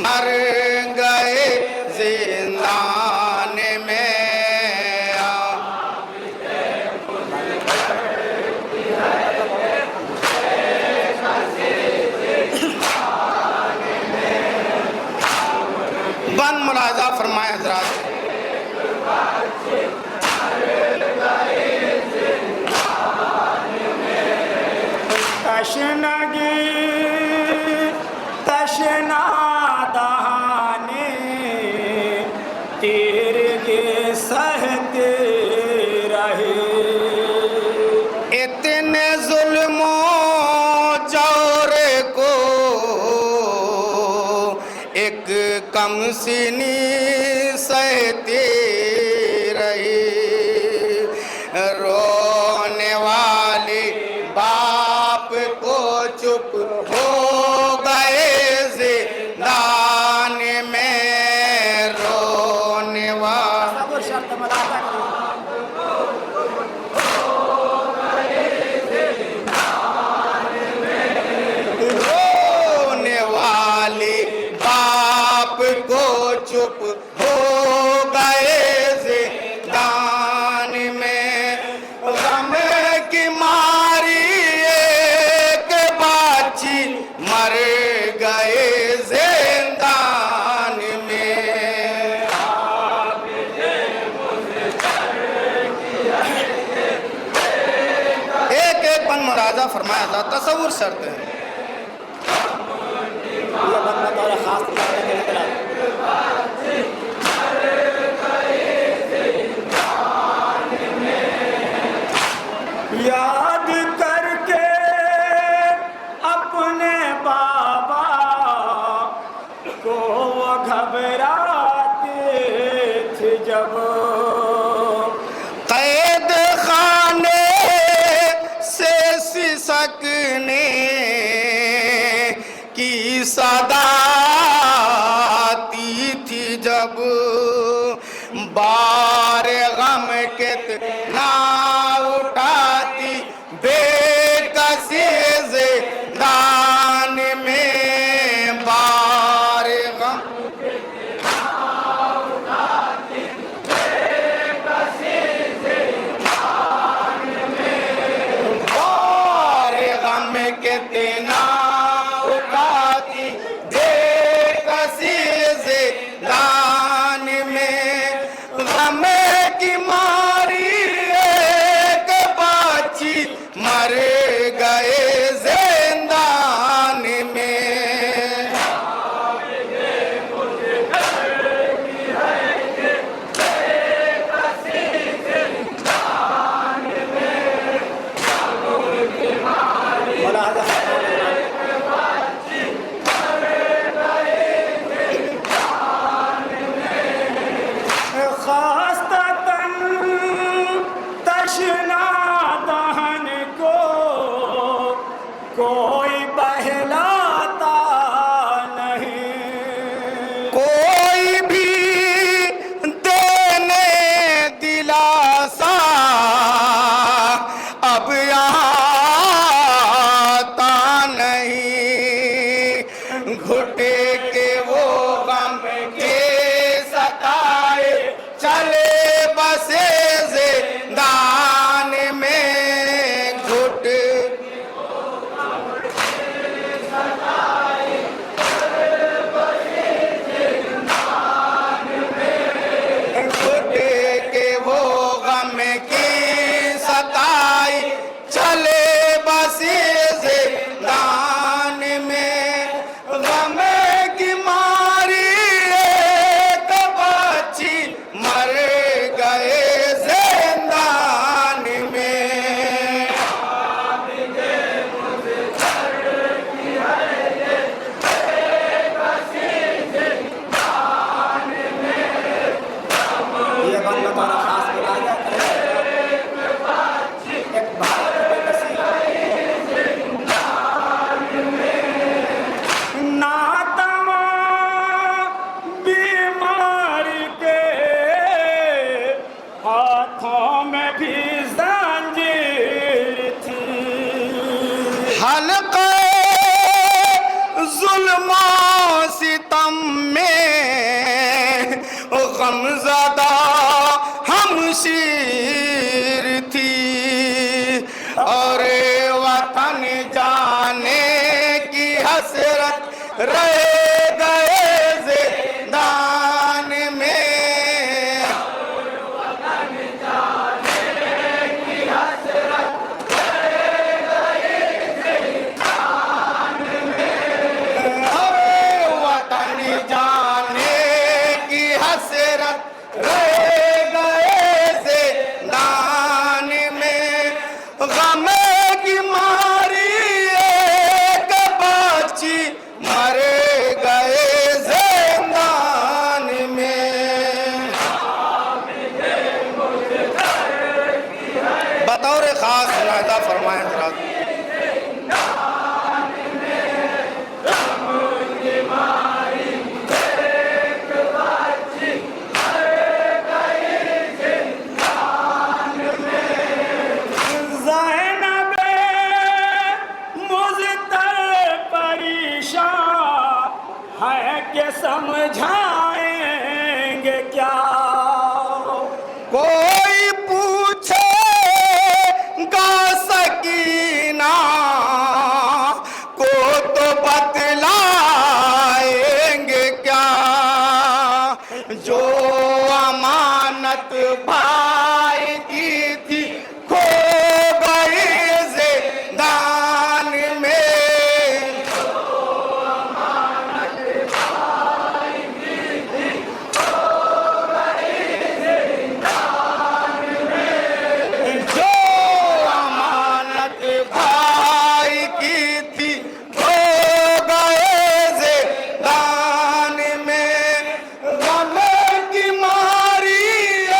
मर गए जिंदान में। बंद मुलाजा फरमाए हजरात। तशनगी तशना दहाने तेरे सहते रहे। इतने जुल्मों जौर को एक कम सिनी सहते रहे। रोने वाले बाप को चुप हो गए जिंदान में। रोने वाले बाप को चुप हो गए जिंदान में। गम की मारी एक बाची मर गए जिंदान में। एक एक पन मुरादा फरमाया था। तसव्वुर शर्त है। याद करके अपने बाबा को घबराते थे जब कैद खाने से सिसकने की सदा आती थी जब। बार गम कितना उठाती बेकसी जिंदान में। बार गम बार गम कितना उठाती बेकसी जिंदान में। गम की मारी गमज़दा हमशीर थी और वतन जाने की हसरत रह गए ज़िंदान में। वतन जाने की हसरत रह गए ज़िंदान में। गम की मारी एक बच्ची मर गए ज़िंदान में। बतौर खास मुलाहिज़ा फरमाएं हज़रात। ज़ैनबे मुज़्तर परेशान है कि समझाएंगे क्या। कोई पूछेगा सकीना को तो बतलाएंगे क्या। जो अमानत भाई की थी खो गई ज़िंदान में। जो अमानत भाई की थी खो गए ज़िंदान में। गम की मारी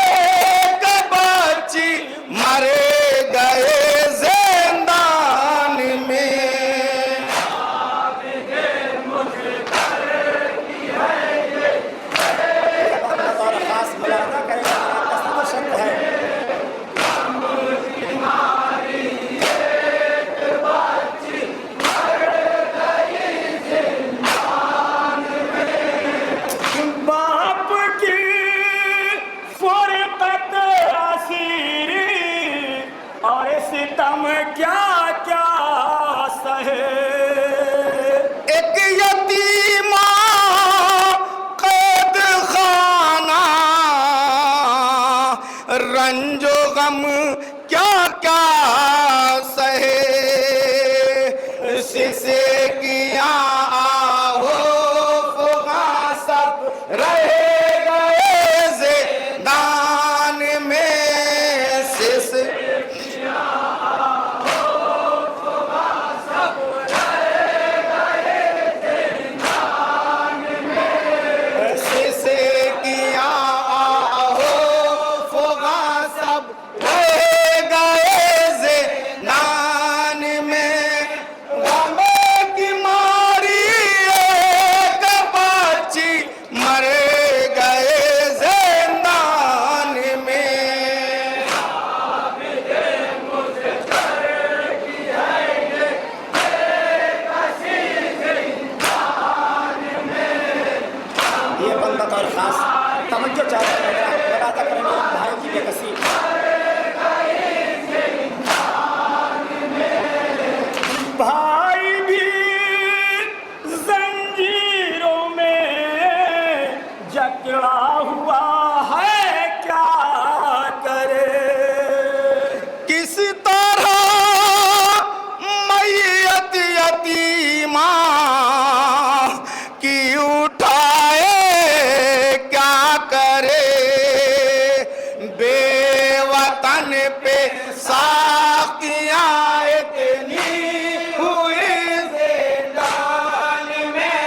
एक बच्ची मर गए ज़िंदान में। और खास मुलाहिज़ा करेंगे आपका सब शब्द है। बाप की फुरकत असीरी और सितम क्या क्या सहे। एक यतीमा कैद खाना रंजो गम क्या क्या सहे। से किया हो फुगा सब रह गए ज़िंदान में। सिस से किया हो फुगा सब रह गए ज़िंदान में। गम की मारी एक बच्ची मर गए ज़िंदान में। ये बंदा और खास तवज्जो चाहते हैं लगाता करेंगे भाई की बेकसी। भाई भी जंजीरों में जकड़ा हुआ है क्या करे। किस तरह मैयत यतीमा की उठाए क्या करे। बेवतन पे साकियां इतनी हुई ज़िंदान में।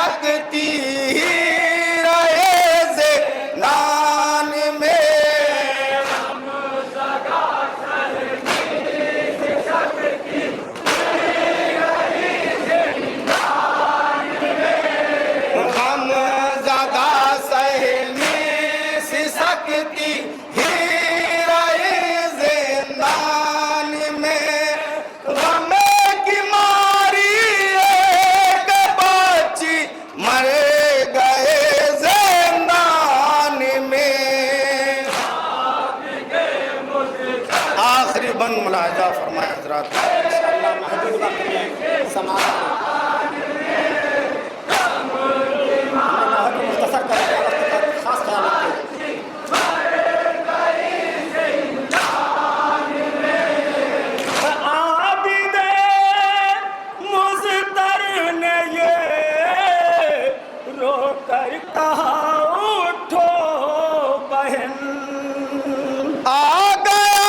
सकती रहे ज़िंदान में। हम ज़्यादा सहनी सी सकती ही रहे ज़िंदान में। गम की मारी एक बच्ची मर गए ज़िंदान में। आखिरी बंद मुलाहिजा फरमाए हज़रात। इंशाअल्लाह महदूद वक्त में समाप्त मुख्तसर करके वक्त का खास ख्याल रखें। आबिदे मुज़्तर ने ये रोकर कहा उठो बहन। आ गया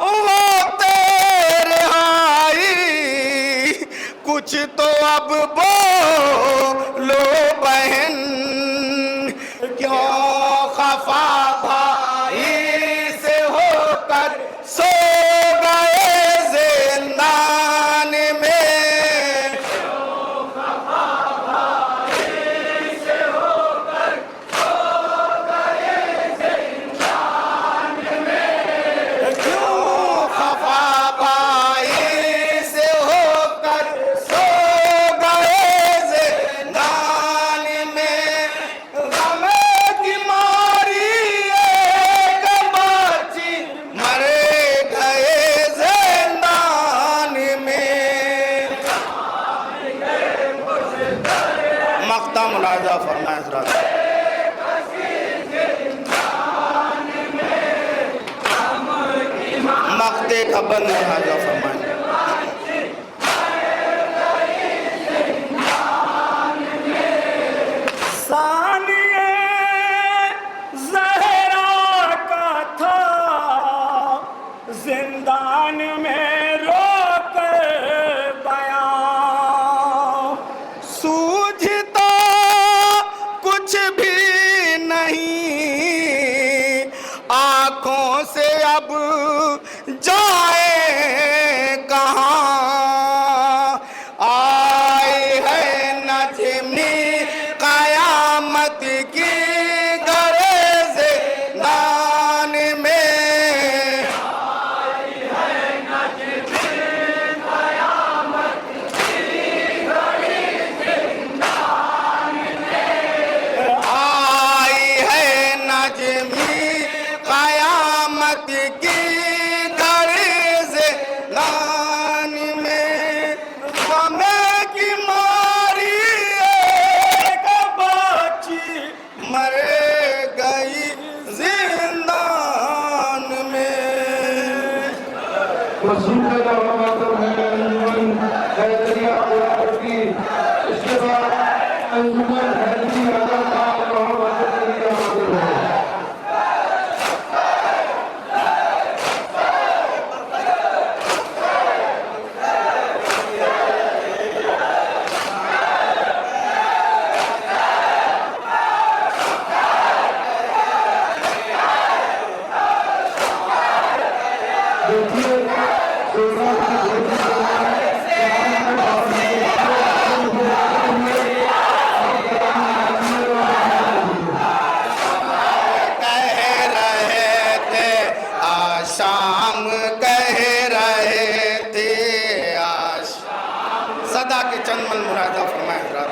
वो तेरे आई, कुछ तो अब बोलो बहन। क्यों खफा भाई से होकर सो गए ज़िंदान में। क्यों खफा भाई से होकर सो गए ज़िंदान में। गम की मारी एक बच्ची मर गए ज़िंदान में। मक्ता मुलाहिजा फरमाए हज़रात। मक्ते का बंद मुलाहिजा फरमाए। सानिए ज़हरा का था जिंदान में रोक बयां। सूझता कुछ भी नहीं आँखों से अब जाए कहाँ। आए है नजमी कयामत की गरज दान में। आई है नजमी कयामत की गरज दान में। गम की मारी एक बच्ची मर गई जिंदान में। मशहूर का मतलब है अंजुमन हैदरिया कोल्हापुर की। इसके बाद अंजुमन हैदरिया का शाम कह रहे थे आश। सदा के चंद मन मुरादा फरमाए हज़रात।